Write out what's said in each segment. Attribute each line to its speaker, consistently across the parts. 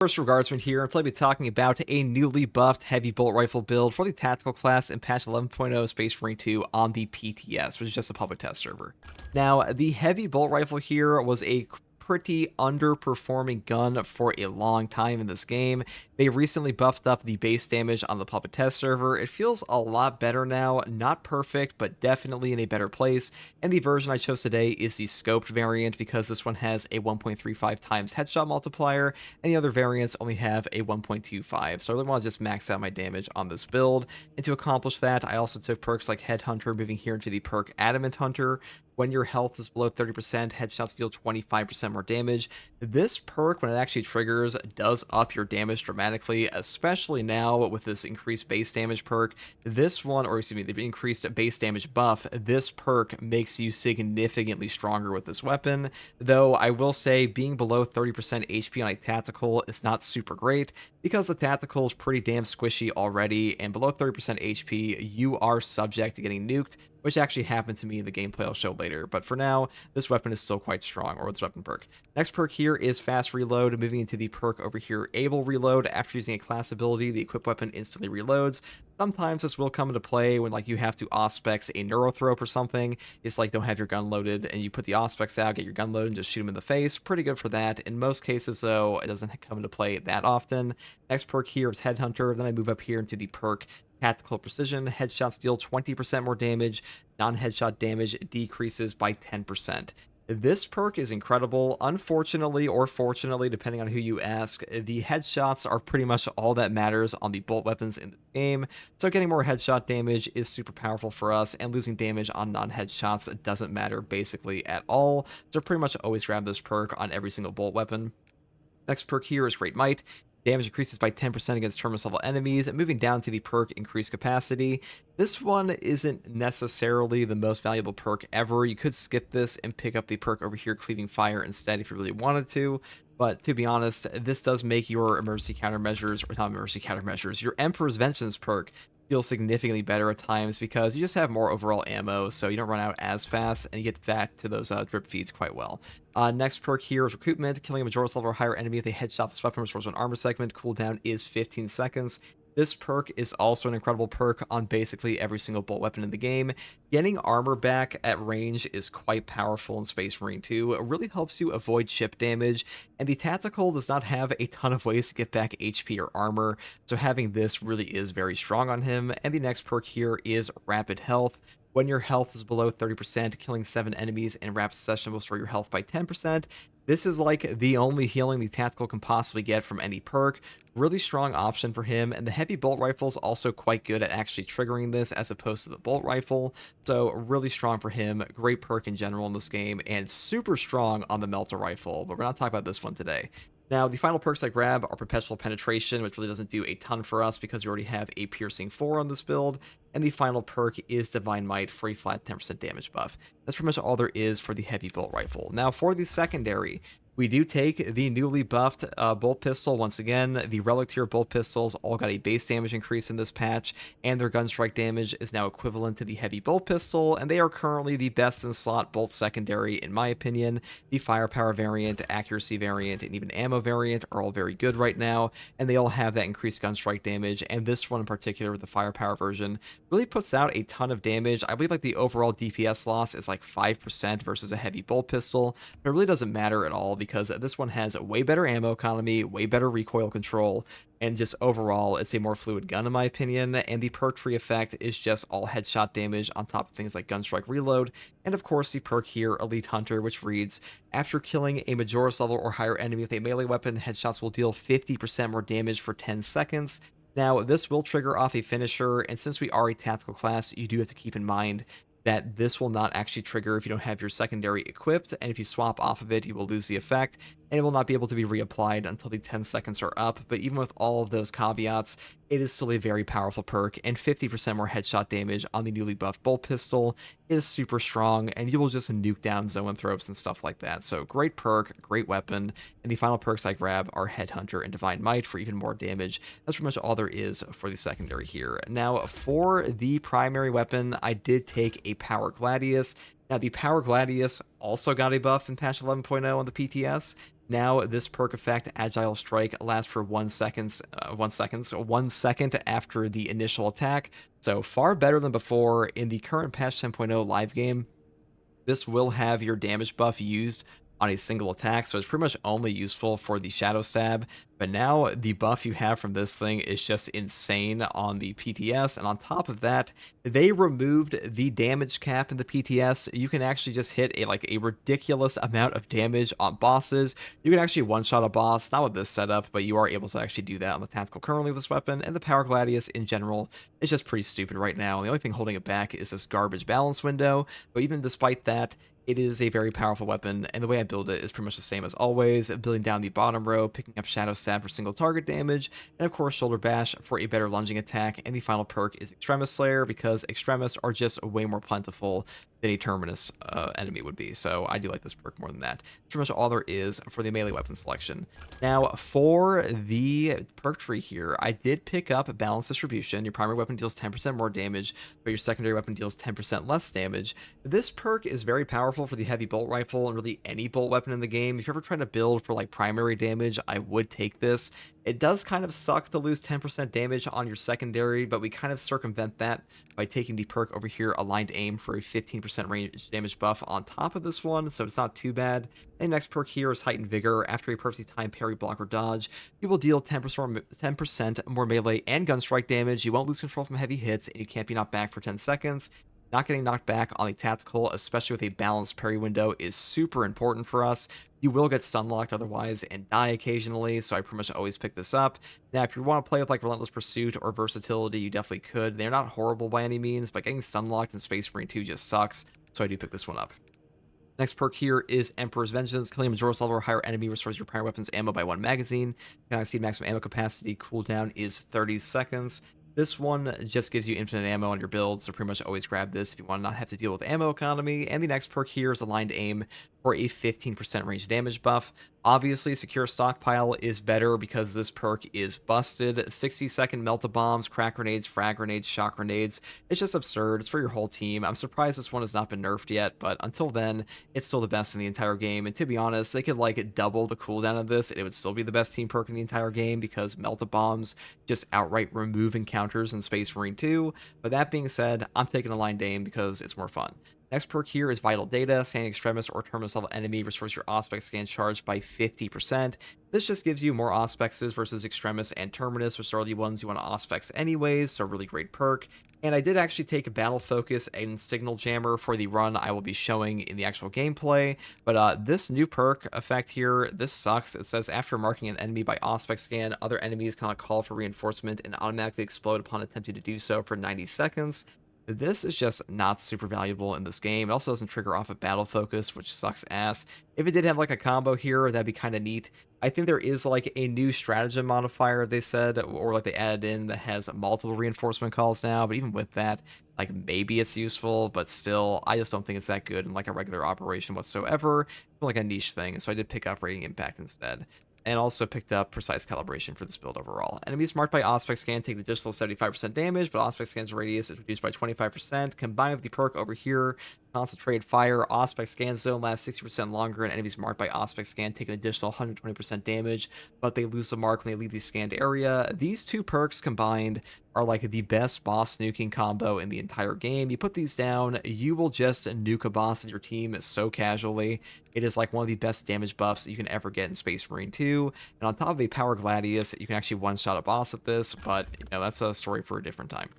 Speaker 1: First regardsman here, until I'll be talking about a newly buffed heavy bolt rifle build for the tactical class in patch 11.0 Space Marine 2 on the PTS, which is just a public test server. Now, the heavy bolt rifle here was a pretty underperforming gun for a long time in this game. They recently buffed up the base damage on the public test server. It feels a lot better now, not perfect, but definitely in a better place. And the version I chose today is the scoped variant because this one has a 1.35 times headshot multiplier, and the other variants only have a 1.25. So I really want to just max out my damage on this build. And to accomplish that, I also took perks like Headhunter, moving here into the perk Adamant Hunter. When your health is below 30%, headshots deal 25% more damage. This perk, when it actually triggers, does up your damage dramatically, especially now with this increased base damage perk. This one, or excuse me, the increased base damage buff, this perk makes you significantly stronger with this weapon. Though I will say being below 30% HP on a tactical is not super great because the tactical is pretty damn squishy already, and below 30% HP, you are subject to getting nuked, which actually happened to me in the gameplay I'll show later. But for now, this weapon is still quite strong, or this weapon perk. Next perk here is Fast Reload, moving into the perk over here, Able Reload. After using a class ability, the equipped weapon instantly reloads. Sometimes this will come into play when like you have to auspex a neurothrope or something. It's like don't have your gun loaded and you put the auspex out, get your gun loaded, and just shoot him in the face. Pretty good for that. In most cases though, it doesn't come into play that often. Next perk here is Headhunter. Then I move up here into the perk Tactical Precision. Headshots deal 20% more damage. Non-headshot damage decreases by 10%. This perk is incredible. Unfortunately, or fortunately, depending on who you ask, the headshots are pretty much all that matters on the bolt weapons in the game. So getting more headshot damage is super powerful for us, and losing damage on non-headshots doesn't matter basically at all. So pretty much always grab this perk on every single bolt weapon. Next perk here is Great Might. Damage increases by 10% against terminus level enemies, and moving down to the perk Increased Capacity. This one isn't necessarily the most valuable perk ever. You could skip this and pick up the perk over here, Cleaving Fire, instead if you really wanted to. But to be honest, this does make your emergency countermeasures, or not emergency countermeasures, your Emperor's Vengeance perk feel significantly better at times because you just have more overall ammo, so you don't run out as fast, and you get back to those drip feeds quite well. Next perk here is Recruitment. Killing a majority level or higher enemy with a headshot with this weapon restores one armor segment. Cooldown is 15 seconds. This perk is also an incredible perk on basically every single bolt weapon in the game. Getting armor back at range is quite powerful in Space Marine 2. It really helps you avoid chip damage, and the tactical does not have a ton of ways to get back HP or armor, so having this really is very strong on him. And the next perk here is Rapid Health. When your health is below 30%, killing 7 enemies in rapid succession will restore your health by 10%. This is like the only healing the tactical can possibly get from any perk. Really strong option for him, and the heavy bolt rifle is also quite good at actually triggering this as opposed to the bolt rifle. So really strong for him. Great perk in general in this game, and super strong on the melter rifle, but we're not talking about this one today. Now, the final perks I grab are Perpetual Penetration, which really doesn't do a ton for us because we already have a Piercing 4 on this build. And the final perk is Divine Might for a flat 10% damage buff. That's pretty much all there is for the heavy bolt rifle. Now, for the secondary, we do take the newly buffed bolt pistol once again. The relic tier bolt pistols all got a base damage increase in this patch, and their gun strike damage is now equivalent to the heavy bolt pistol, and they are currently the best in slot bolt secondary in my opinion. The firepower variant, accuracy variant, and even ammo variant are all very good right now, and they all have that increased gun strike damage, and this one in particular, the firepower version, really puts out a ton of damage. I believe like the overall DPS loss is like 5% versus a heavy bolt pistol, but it really doesn't matter at all because this one has a way better ammo economy, way better recoil control, and just overall it's a more fluid gun in my opinion. And the perk tree effect is just all headshot damage on top of things like gunstrike reload, and of course the perk here, Elite Hunter, which reads, after killing a Majoris level or higher enemy with a melee weapon, headshots will deal 50% more damage for 10 seconds. Now, this will trigger off a finisher, and since we are a tactical class, you do have to keep in mind that this will not actually trigger if you don't have your secondary equipped, and if you swap off of it, you will lose the effect, and it will not be able to be reapplied until the 10 seconds are up. But even with all of those caveats, it is still a very powerful perk, and 50% more headshot damage on the newly buffed bolt pistol is super strong, and you will just nuke down zoanthropes and stuff like that. So great perk, great weapon, and the final perks I grab are Headhunter and Divine Might for even more damage. That's pretty much all there is for the secondary here. Now, for the primary weapon, I did take a Power Gladius. Now, the Power Gladius also got a buff in patch 11.0 on the PTS. Now, this perk effect, Agile Strike, lasts for 1 second after the initial attack. So far better than before. In the current patch 10.0 live game, this will have your damage buff used on a single attack, so it's pretty much only useful for the Shadow Stab. But now the buff you have from this thing is just insane on the PTS, and on top of that, they removed the damage cap in the PTS. You can actually just hit a ridiculous amount of damage on bosses. You can actually one-shot a boss, not with this setup, but you are able to actually do that on the tactical currently with this weapon, and the Power Gladius in general is just pretty stupid right now. The only thing holding it back is this garbage balance window, but even despite that, it is a very powerful weapon, and the way I build it is pretty much the same as always, building down the bottom row, picking up Shadow Stab for single target damage, and of course Shoulder Bash for a better lunging attack, and the final perk is Extremis Slayer, because Extremis are just way more plentiful than a Terminus enemy would be, so I do like this perk more than that. That's pretty much all there is for the melee weapon selection. Now, for the perk tree here, I did pick up Balanced Distribution. Your primary weapon deals 10% more damage, but your secondary weapon deals 10% less damage. This perk is very powerful for the heavy bolt rifle and really any bolt weapon in the game. If you're ever trying to build for like primary damage, I would take this. It does kind of suck to lose 10% damage on your secondary, but we kind of circumvent that by taking the perk over here, Aligned Aim, for a 15% range damage buff on top of this one, so it's not too bad. And next perk here is Heightened Vigor. After a perfectly timed parry, block, or dodge, you will deal 10% more melee and gun strike damage. You won't lose control from heavy hits, and you can't be knocked back for 10 seconds. Not getting knocked back on a tactical, especially with a balanced parry window, is super important for us. You will get stun locked otherwise and die occasionally, so I pretty much always pick this up. Now, if you want to play with like Relentless Pursuit or Versatility, you definitely could. They're not horrible by any means, but getting stun locked in Space Marine 2 just sucks, so I do pick this one up. Next perk here is Emperor's Vengeance. Killing a Majora's level or higher enemy restores your primary weapon's ammo by 1 magazine. Can exceed maximum ammo capacity. Cooldown is 30 seconds. This one just gives you infinite ammo on your build, so pretty much always grab this if you want to not have to deal with ammo economy. And the next perk here is Aligned Aim for a 15% range damage buff. Obviously, Secure Stockpile is better because this perk is busted. 60-second melt-a-bombs, crack grenades, frag grenades, shock grenades. It's just absurd. It's for your whole team. I'm surprised this one has not been nerfed yet, but until then, it's still the best in the entire game. And to be honest, they could like double the cooldown of this, and it would still be the best team perk in the entire game because melt-a-bombs just outright remove encounters in Space Marine 2. But that being said, I'm taking Aligned Aim because it's more fun. Next perk here is Vital Data. Scanning Extremis or Terminus level enemy restores your Auspex scan charge by 50%. This just gives you more Auspexes versus Extremis and Terminus, which are the ones you want to Auspex anyways, so really great perk. And I did actually take a Battle Focus and Signal Jammer for the run I will be showing in the actual gameplay, but this new perk effect here, this sucks. It says after marking an enemy by Auspex scan, other enemies cannot call for reinforcement and automatically explode upon attempting to do so for 90 seconds. This is just not super valuable in this game. It also doesn't trigger off of Battle Focus, which sucks ass. If it did have like a combo here, that'd be kind of neat. I think there is like a new stratagem modifier, they said, or like they added in that has multiple reinforcement calls now, but even with that, like maybe it's useful, but still, I just don't think it's that good in like a regular operation whatsoever. It's like a niche thing, so I did pick up Radiant Impact instead. And also picked up Precise Calibration for this build overall. Enemies marked by Auspex scan take an additional 75% damage, but Auspex scan's radius is reduced by 25%. Combined with the perk over here, Concentrated Fire, Auspex scan zone lasts 60% longer, and enemies marked by Auspex scan take an additional 120% damage, but they lose the mark when they leave the scanned area. These two perks combined are like the best boss nuking combo in the entire game. You put these down, you will just nuke a boss in your team so casually. It is like one of the best damage buffs that you can ever get in Space Marine 2. And on top of a Power Gladius, you can actually one-shot a boss with this, but you know, that's a story for a different time.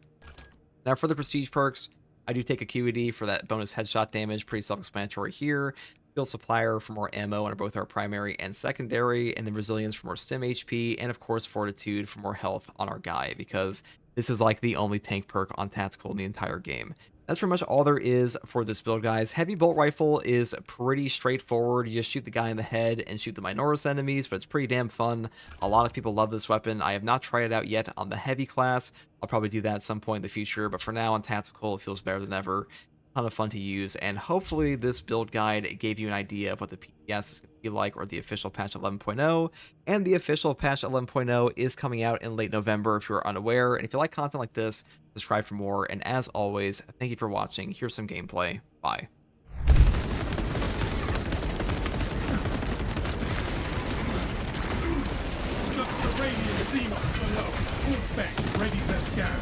Speaker 1: Now for the prestige perks, I do take Acuity for that bonus headshot damage, pretty self-explanatory here. Field Supplier for more ammo on both our primary and secondary, and then Resilience for more stim HP, and of course Fortitude for more health on our guy, because this is like the only tank perk on Tactical in the entire game. That's pretty much all there is for this build, guys. Heavy Bolt Rifle is pretty straightforward. You just shoot the guy in the head and shoot the Minoris enemies, but it's pretty damn fun. A lot of people love this weapon. I have not tried it out yet on the Heavy class. I'll probably do that at some point in the future, but for now on Tactical, it feels better than ever. Ton of fun to use, and hopefully this build guide gave you an idea of what the PTS is going to be like, or the official patch 11.0. And the official patch 11.0 is coming out in late November if you're unaware. And if you like content like this, subscribe for more. And as always, thank you for watching. Here's some gameplay. Bye.
Speaker 2: Xenos below. All specs ready to scan.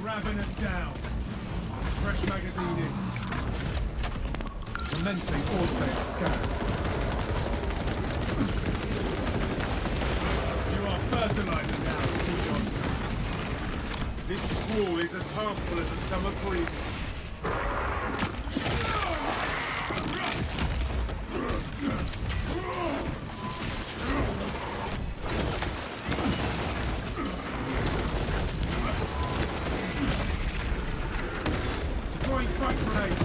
Speaker 2: Ravenant down. Fresh magazine in. Commencing all specs scan. You are fertilizer now, Xenos. This squall is as harmful as a summer breeze. Deploying frag grenade.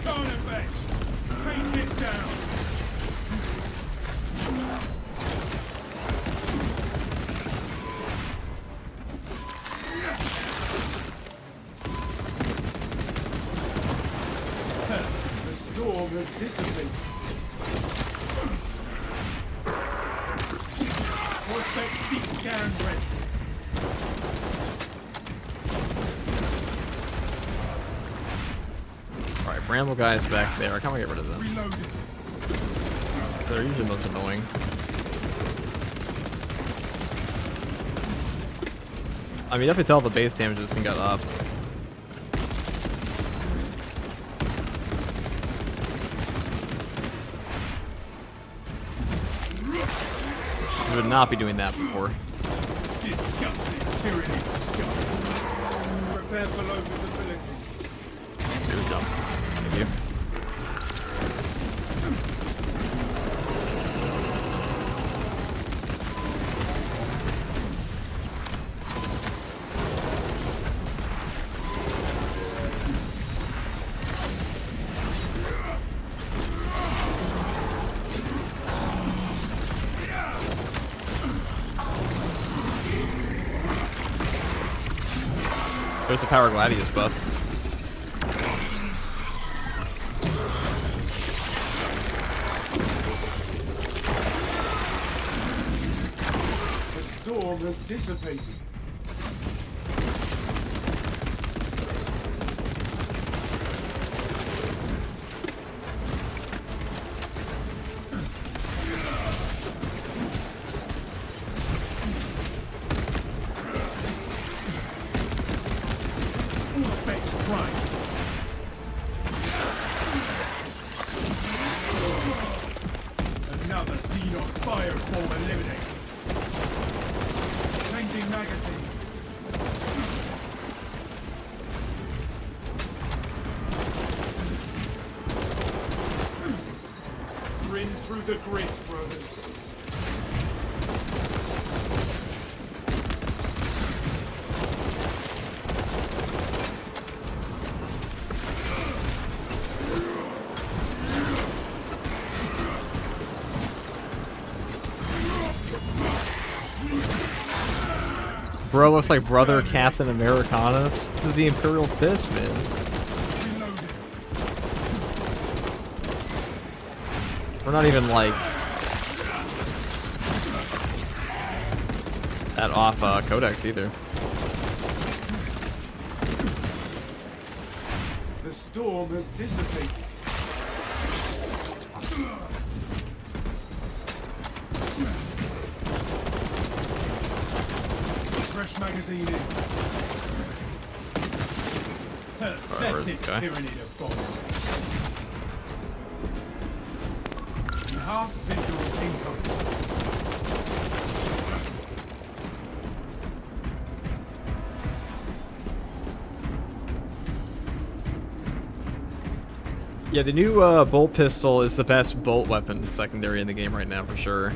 Speaker 2: Garner base. Take it down. The storm has dissipated. Prospects deep scan ready.
Speaker 1: Alright, Bramble guy's back there. I can't get rid of them.
Speaker 2: Reloading.
Speaker 1: They're usually the most annoying. I mean, you have to tell the base damage this thing got upped. You would not be doing that before.
Speaker 2: Disgusting tyranny scum. Prepare for low visibility.
Speaker 1: Good job. Thank you. There's a Power Gladius buff.
Speaker 2: The storm has dissipated. All specs prime. Another Xenos fireform eliminated. Changing magazine. Grin through the grit, brothers.
Speaker 1: Bro looks like Brother Captain Americanus. This is the Imperial Fist, man.
Speaker 2: Reloading.
Speaker 1: We're not even like that off Codex either.
Speaker 2: The storm has dissipated. Fresh magazine in.
Speaker 1: where's this
Speaker 2: Pathetic
Speaker 1: guy?
Speaker 2: tyranny to follow. Enhanced visual income.
Speaker 1: Yeah, the new bolt pistol is the best bolt weapon secondary in the game right now for sure.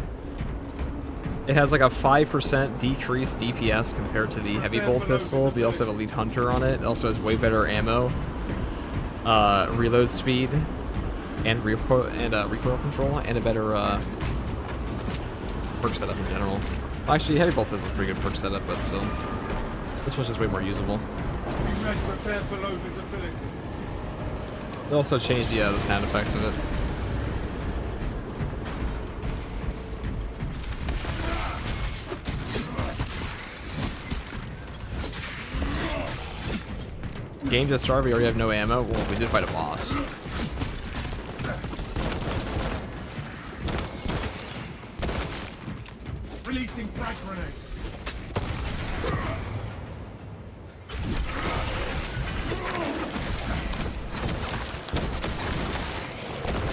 Speaker 1: It has like a 5% decreased DPS compared to the heavy bolt pistol. We also have a lead hunter on it. It also has way better ammo, reload speed, and recoil control, and a better perk setup in general. Well, actually, heavy bolt pistol is pretty good perk setup, but still, this one's just way more usable.
Speaker 2: Be ready, prepare for low visibility.
Speaker 1: They also changed the sound effects of it. Game just started, we already have no ammo. Well, we did fight a boss.
Speaker 2: Releasing frag grenade.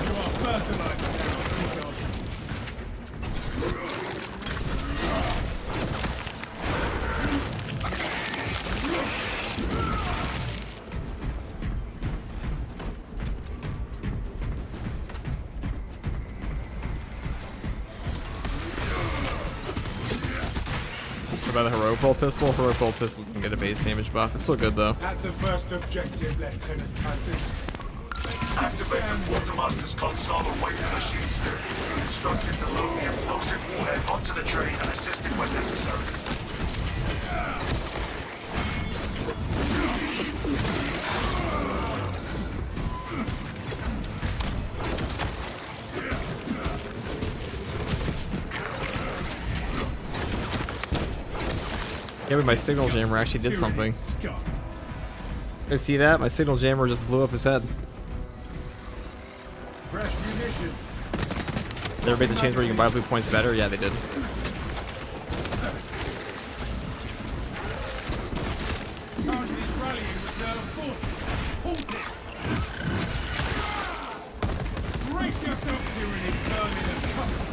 Speaker 2: You are fertilizer now, seagulls.
Speaker 1: What about the heroic bolt pistol? Heroic bolt pistol can get a base damage buff. It's still good though.
Speaker 2: At the first objective, Lieutenant Titus.
Speaker 3: Activate the Quartermaster's console and wait for machine spirit. Instructed to load the explosive warhead onto the train and assist it when necessary.
Speaker 1: Yeah, but my signal jammer actually did something. You see that? My signal jammer just blew up his head.
Speaker 2: Fresh munitions.
Speaker 1: Did everybody the change where you can buy blue points better? Yeah, they did.
Speaker 2: Target is rallying reserve forces. Halt it! Brace yourself, tyranny, terminus cover.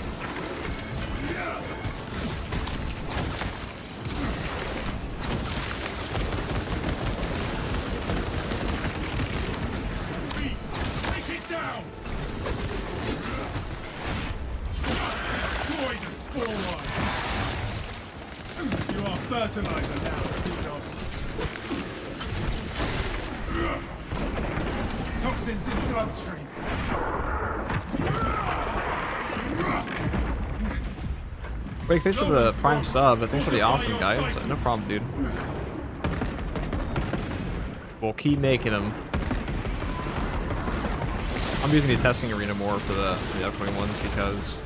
Speaker 2: Beast, take it down! Destroy the spore line. You are fertilizer now, Xenos. Toxins in bloodstream.
Speaker 1: Wait, thanks for the prime sub, but thanks for the awesome guys. No problem, dude. We'll keep making them. I'm using the testing arena more for the upcoming ones because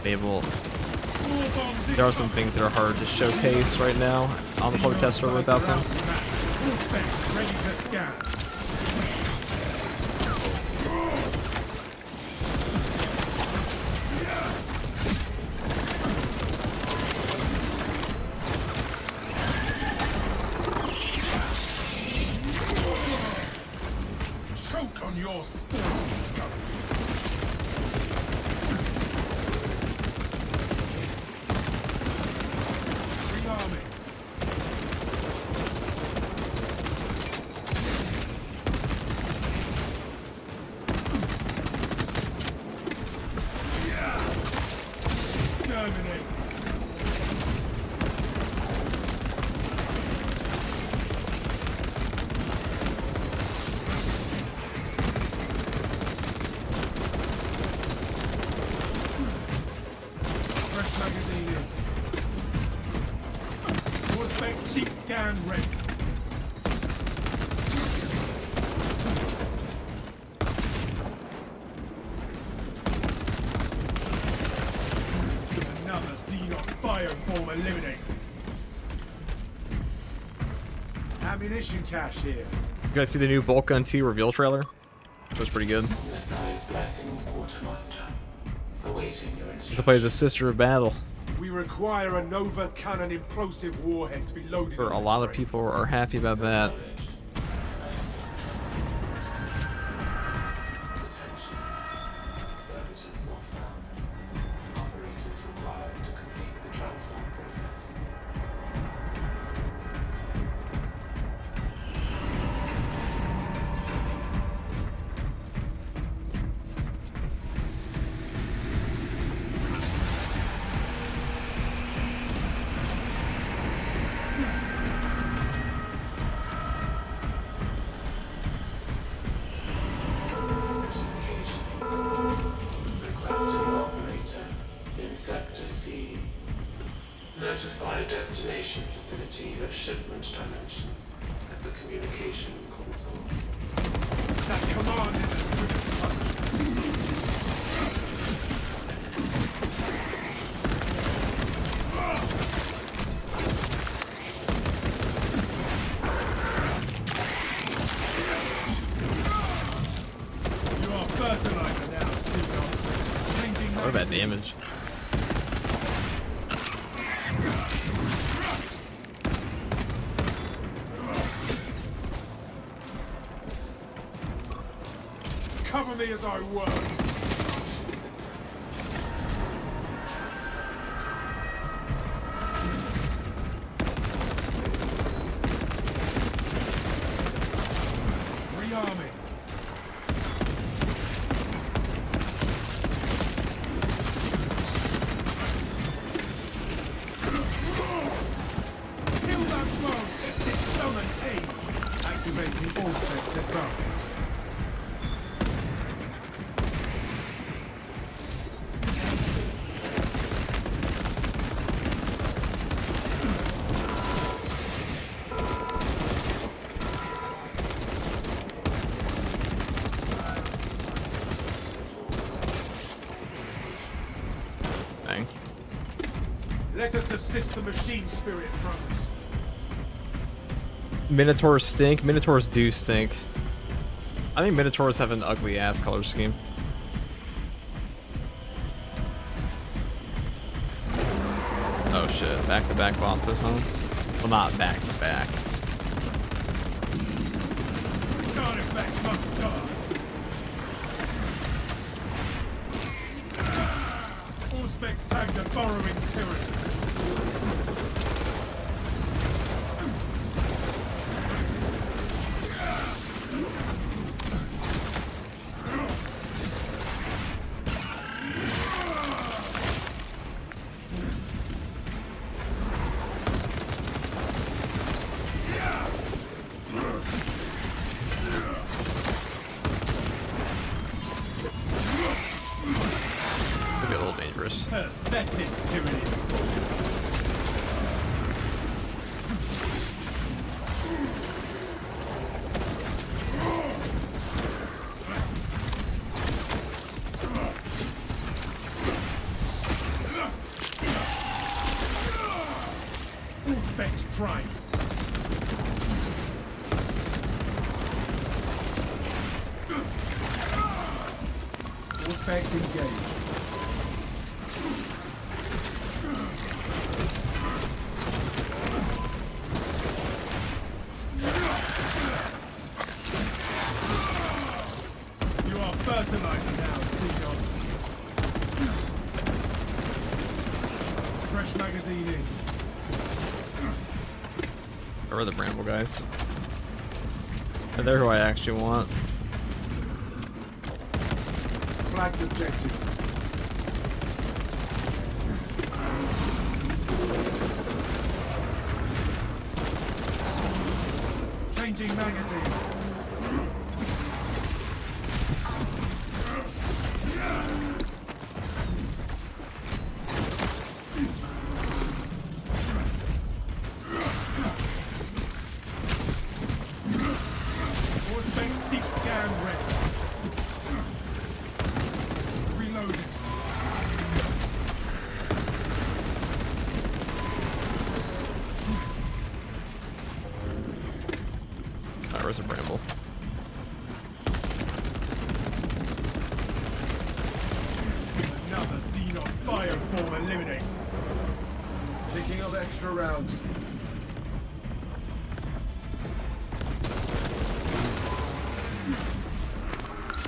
Speaker 1: they will. There are some things that are hard to showcase right now on the public test server without them.
Speaker 2: Full specs, ready to scan. Choke on your spores, guppies. Rearming. Exterminating. Fresh magazine in. Full specs deep scan ready. Another Xenos bioform eliminated. Ammunition cache here.
Speaker 1: You guys see the new Bolt Gun 2 reveal trailer? That was pretty good.
Speaker 4: Messiah's blessings, Quartermaster. Awaiting your
Speaker 1: To
Speaker 4: instructions.
Speaker 1: play as a sister of battle.
Speaker 2: We require a Nova Cannon implosive warhead to be loaded.
Speaker 1: For
Speaker 2: on
Speaker 1: a
Speaker 2: the
Speaker 1: lot of
Speaker 2: train.
Speaker 1: people are happy about that.
Speaker 4: Attention. Services not found. Operators required to complete the transport process. Requesting operator in Sector C. Notify destination facility of shipment dimensions at the communications console.
Speaker 2: That command is as good as punch.
Speaker 1: damage.
Speaker 2: Cover me as I work. Rearming. Kill that foe. Summon aim. Activating all specs advantage.
Speaker 1: Dang.
Speaker 2: Let us assist the machine spirit, brothers.
Speaker 1: Minotaurs stink. Minotaurs do stink. I think Minotaurs have an ugly ass color scheme. Oh shit, back-to-back bosses, huh? Well, not back-to-back.
Speaker 2: Artifacts must die. All specs tagged a borrowing tyranny.
Speaker 1: Could be a little dangerous.
Speaker 2: Pathetic tyranny. All specs prime. All specs engaged. You are fertilizer now, Seagulls. Fresh magazine in.
Speaker 1: Where are the Bramble guys? They're who I actually want.
Speaker 2: Flagged objective. Changing magazine. More space deep scan ready. Reloading.
Speaker 1: Alright, where's the Bramble?
Speaker 2: Another Xenos bioform eliminated. Picking up extra rounds.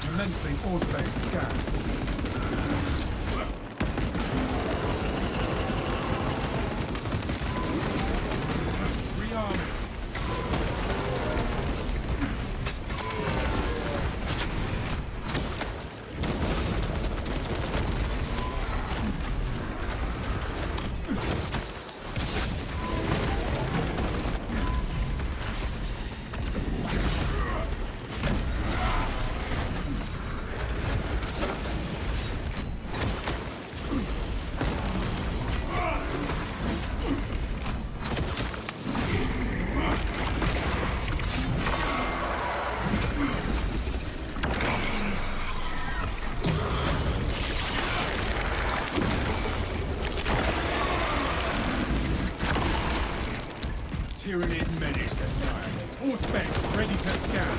Speaker 2: Commencing all space scan. Rearming. Tyranid menace annihilated. All specs ready to scan.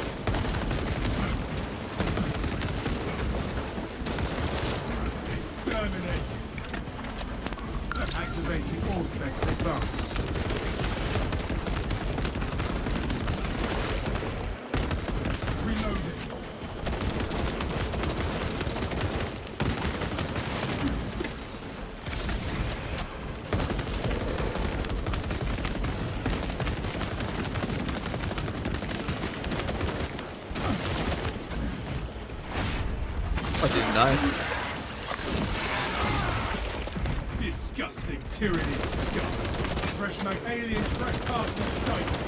Speaker 2: Exterminate. Activating all specs advanced. Reloading.
Speaker 1: I didn't die.
Speaker 2: Disgusting tyrannid scum. Fresh night alien trespass in sight.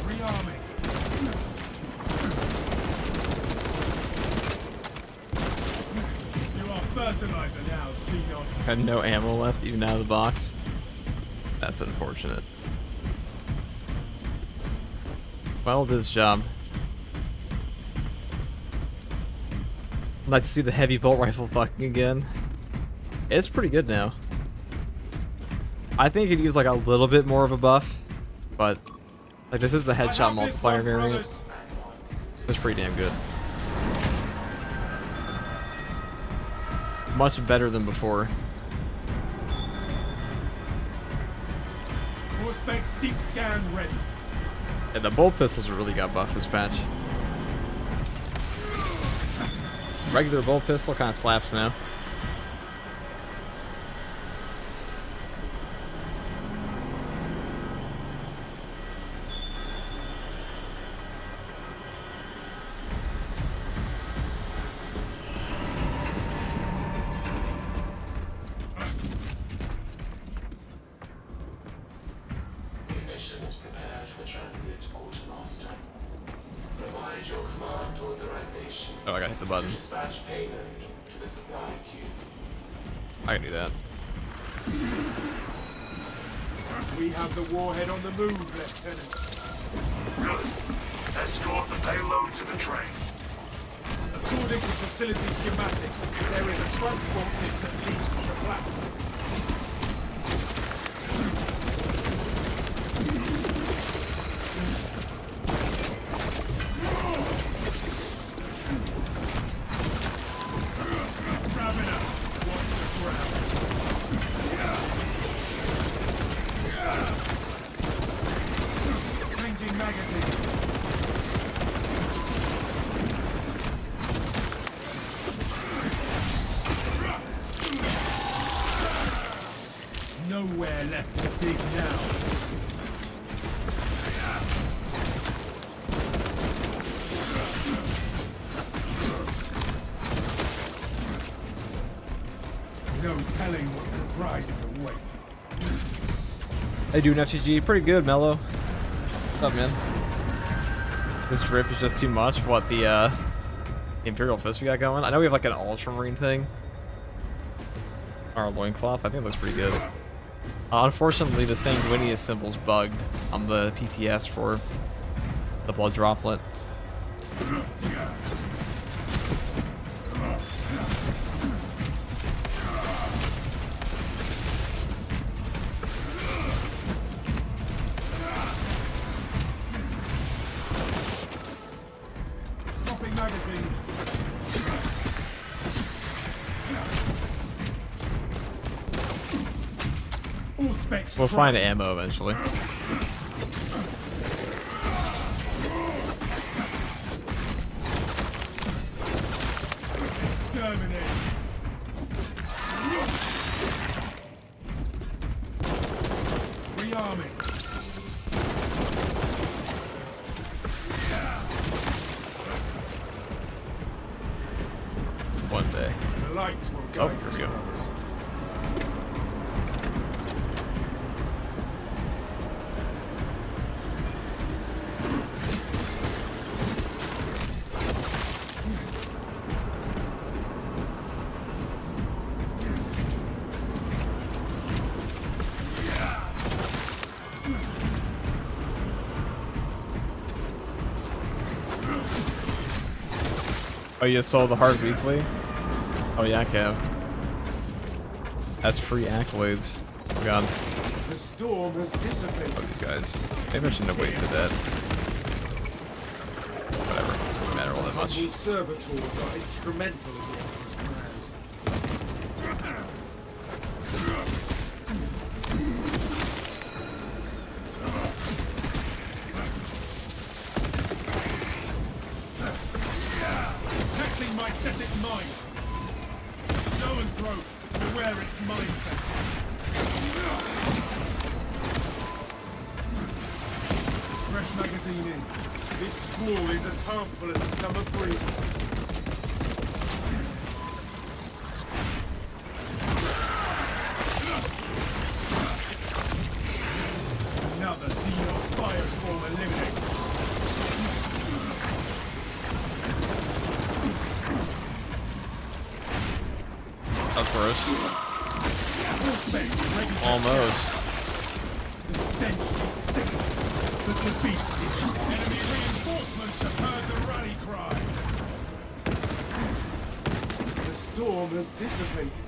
Speaker 2: Rearming. You are fertilizer now, Xenos.
Speaker 1: Had no ammo left, even out of the box. That's unfortunate. Well, did its job. I'd like to see the heavy bolt rifle fucking again. It's pretty good now. I think it could use like a little bit more of a buff, but like this is the headshot multiplier variant. It's pretty damn good. Much better than before.
Speaker 2: All specs deep scan ready.
Speaker 1: And the bolt pistols really got buffed this patch. Regular bolt pistol kind of slaps now.
Speaker 4: Mission is prepared for transit, Quartermaster. Provide your command authorization.
Speaker 1: Oh, I gotta hit the button.
Speaker 4: Dispatch payload to the supply queue.
Speaker 1: I can do that.
Speaker 2: We have the warhead on the move, Lieutenant.
Speaker 3: Good. Escort the payload to the train.
Speaker 2: According to facility schematics, there is a transport link that leads to the platform. Grabbing up. Watch the ground. Changing magazine. Nowhere left to dig now. No telling what surprises await.
Speaker 1: Hey, dude, an FTG, pretty good, Mello. What's up, man? This drip is just too much for what the Imperial Fist we got going. I know we have like an Ultramarine thing. Our loincloth, I think it looks pretty good. Unfortunately, the Sanguinius symbol's bugged on the PTS for the blood droplet.
Speaker 2: Swapping magazine. All specs.
Speaker 1: We'll
Speaker 2: tracked.
Speaker 1: find ammo eventually.
Speaker 2: Exterminate. Rearming.
Speaker 1: One day.
Speaker 2: The lights will
Speaker 1: Oh,
Speaker 2: guide
Speaker 1: here
Speaker 2: us,
Speaker 1: we go.
Speaker 2: brothers.
Speaker 1: Oh, you sold the heart weekly? Oh yeah, Kev. That's free accolades. Oh god.
Speaker 2: The storm has dissipated.
Speaker 1: Fuck these guys. Maybe I shouldn't have wasted that. Whatever. Doesn't matter all that much.
Speaker 2: Humble servitors are instrumental in the Emperor's plans. Protecting my static mind. Zoanthrope, beware its mind. Fresh magazine in. This squall is as harmful as a summer breeze. Another Xenos bioform eliminated.
Speaker 1: That was gross.
Speaker 2: Space ready to
Speaker 1: Almost.
Speaker 2: The stench is sickening, but the beast is... Enemy reinforcements have heard the rally cry. The storm has dissipated.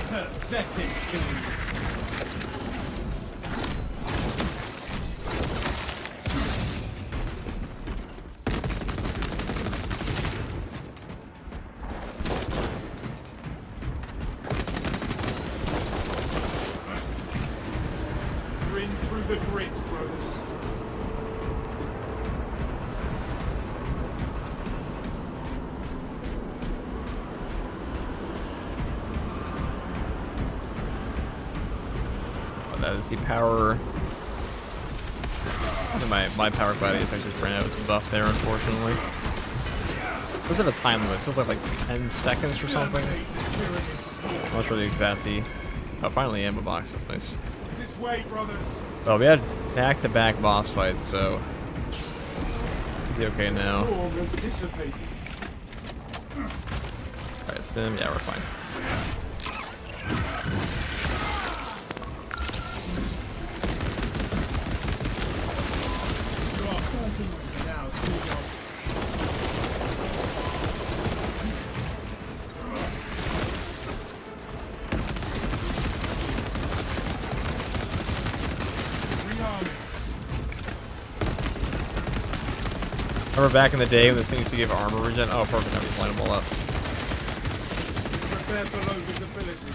Speaker 2: Pathetic team. Grin through the grit, brothers.
Speaker 1: That is the power. My power gladius actually ran out its buff there, unfortunately. Does it have a time limit? It feels like 10 seconds or something. I'm not sure the exact. Oh, finally ammo box. That's nice.
Speaker 2: This way, brothers.
Speaker 1: Well, we had back-to-back boss fights, so be okay now.
Speaker 2: Storm has dissipated.
Speaker 1: Alright, Stim. Yeah, we're fine.
Speaker 2: You are fighting now, Xenos. Rearming.
Speaker 1: Remember back in the day when this thing used to give armor regen? Oh, perfect. Now we line them all up.
Speaker 2: Prepare for low visibility.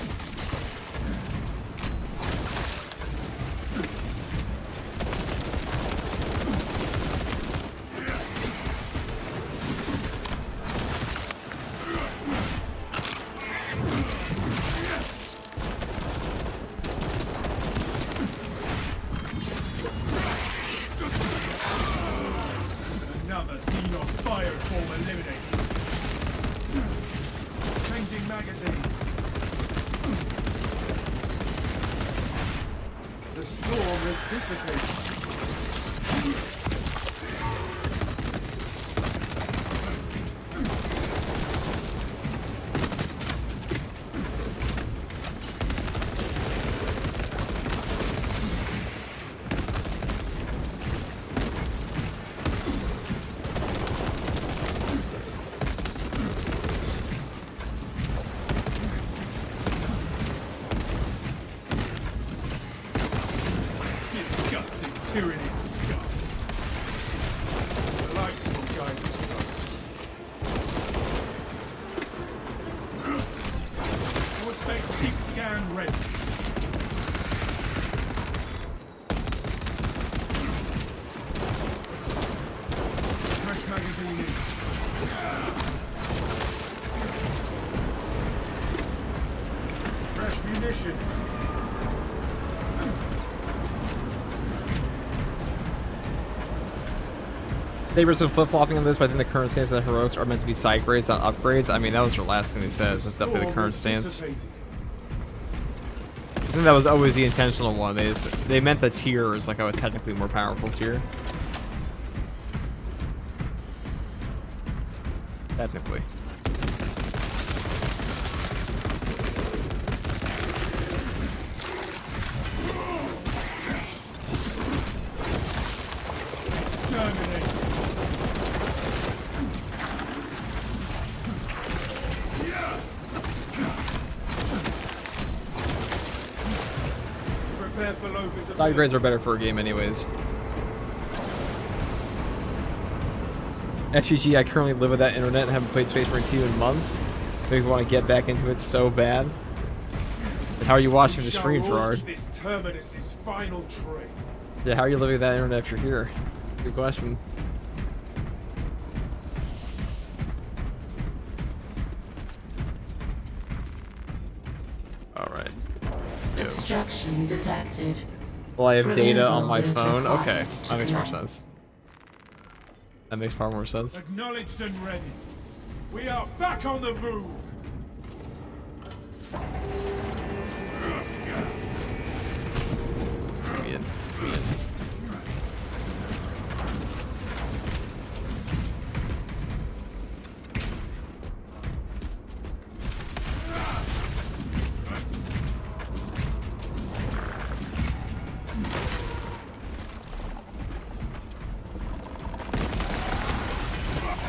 Speaker 2: Another Xenos bioform eliminated. Changing magazine. The storm has dissipated. Disgusting tyrannid scum. The lights will guide us, brothers. Force-based deep scan ready. Fresh magazine in. Fresh munitions.
Speaker 1: They've been flip-flopping on this, but I think the current stance of the heroics are meant to be side grades, not upgrades. I mean, that was their last thing they said. That's definitely the current stance. I think that was always the intentional one. They meant the tier is like a technically more powerful tier. Technically.
Speaker 2: Prepare for low visibility.
Speaker 1: Side grades are better for a game anyways. FGG, I currently live with that internet and haven't played Space Marine 2 in months. Make me want to get back into it so bad. How are you watching the stream, Gerard?
Speaker 2: This Terminus's final train.
Speaker 1: Yeah, how are you living with that internet if you're here? Good question. Alright.
Speaker 5: Obstruction detected.
Speaker 1: Well, I have data on my
Speaker 5: Removal is
Speaker 1: phone.
Speaker 5: required
Speaker 1: Okay,
Speaker 5: to
Speaker 1: that makes more
Speaker 5: commence.
Speaker 1: sense. That makes far more sense.
Speaker 2: Acknowledged and ready. We are back on the move.
Speaker 1: Ian.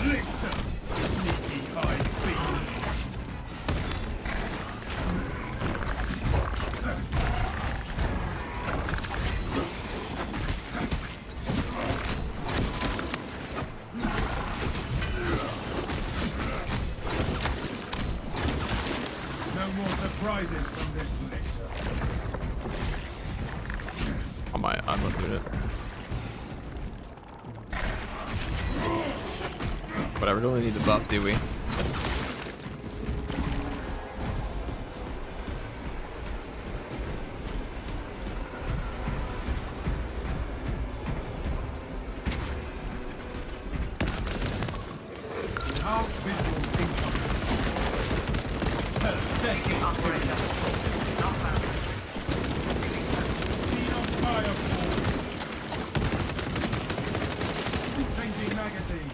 Speaker 2: Lictor. Sneaky high fiend. No more surprises from this lictor.
Speaker 1: I'm looking at it. Whatever, don't really need the buff, do we?
Speaker 2: Enhanced visual income. Perfecting operator. Not found. Xenon fireball. Changing magazine.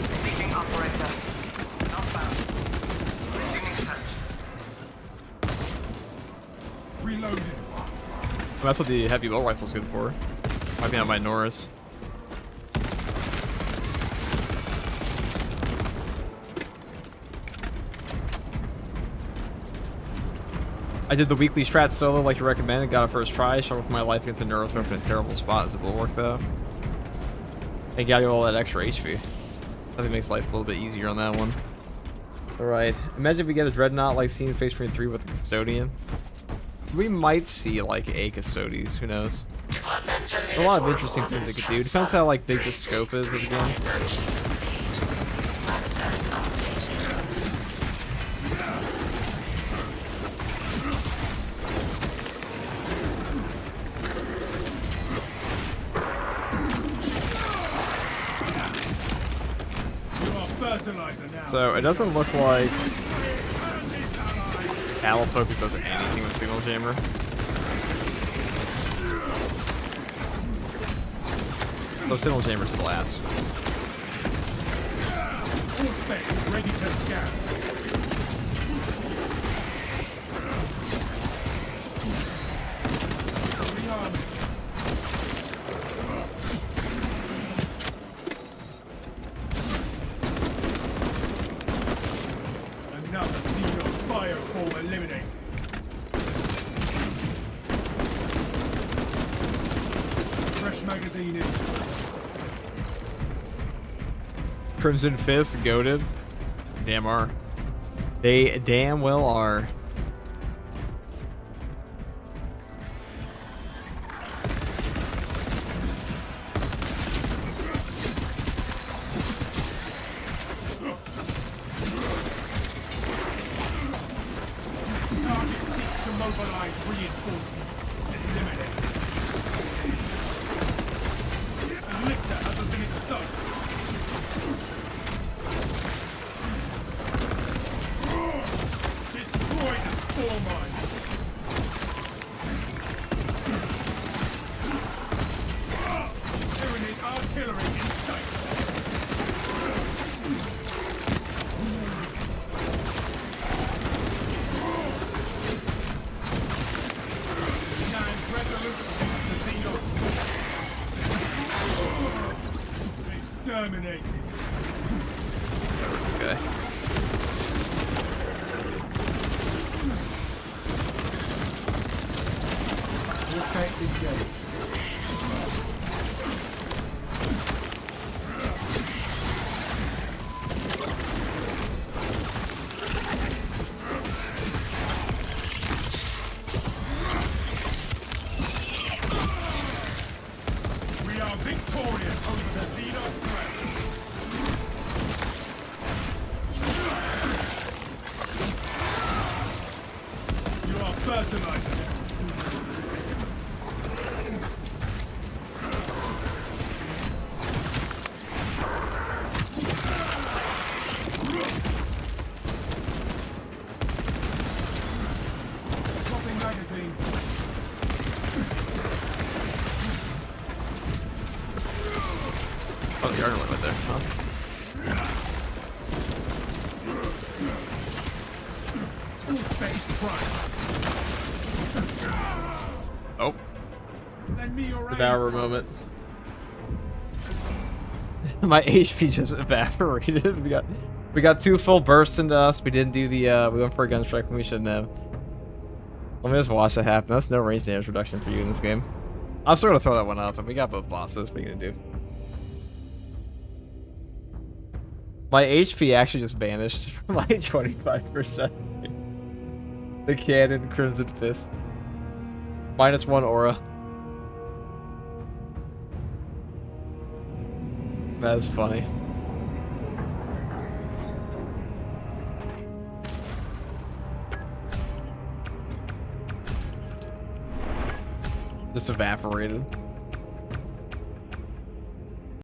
Speaker 6: Receiving operator. Not found. Receiving search.
Speaker 2: Reloading.
Speaker 1: That's what the heavy bolt rifle's good for. Wiping out my Norris. I did the weekly strat solo like you recommended, got it first try, struggled for my life against a Neurothrope in a terrible spot as a bulwark though. And got you all that extra HP. I think it makes life a little bit easier on that one. Alright, imagine if we get a Dreadnought like seeing Space Marine 3 with a Custodian. We might see like a Custodes, who knows. There's a lot of interesting things they could do. Depends how like big the scope is of the game.
Speaker 2: You are fertilizer now.
Speaker 1: So it doesn't look like
Speaker 2: And its allies.
Speaker 1: Owl Focus does anything with Signal Jammer. Those Signal Jammer slash.
Speaker 2: All specs ready to scan. Rearming. Another Xenon firefall eliminated. Fresh magazine in.
Speaker 1: Crimson Fist, goated. Damn are. They damn well are.
Speaker 2: Target seeks to mobilize reinforcements. Eliminate. And Lictor has us in its sights. Destroy the spore mine. Tyranid artillery in sight. Stand resolute against the Xenos. Terminated.
Speaker 1: Okay.
Speaker 2: Suspects engaged. We are victorious over the Xenos threat. You are fertilizer. Swapping magazine.
Speaker 1: Oh, the Arnold right there, huh?
Speaker 2: Full space prime.
Speaker 1: Oh,
Speaker 2: Lend me your
Speaker 1: Devourer
Speaker 2: aim,
Speaker 1: moment.
Speaker 2: brothers.
Speaker 1: my HP just evaporated. We got 2 full bursts into us. We didn't do the we went for a gun strike when we shouldn't have. Let me just watch that happen. That's no range damage reduction for you in this game. I'm still gonna throw that one up, and we got both bosses. What are you gonna do? My HP actually just vanished from like 25%. The cannon, Crimson Fist. -1 aura. That is funny. Just evaporated.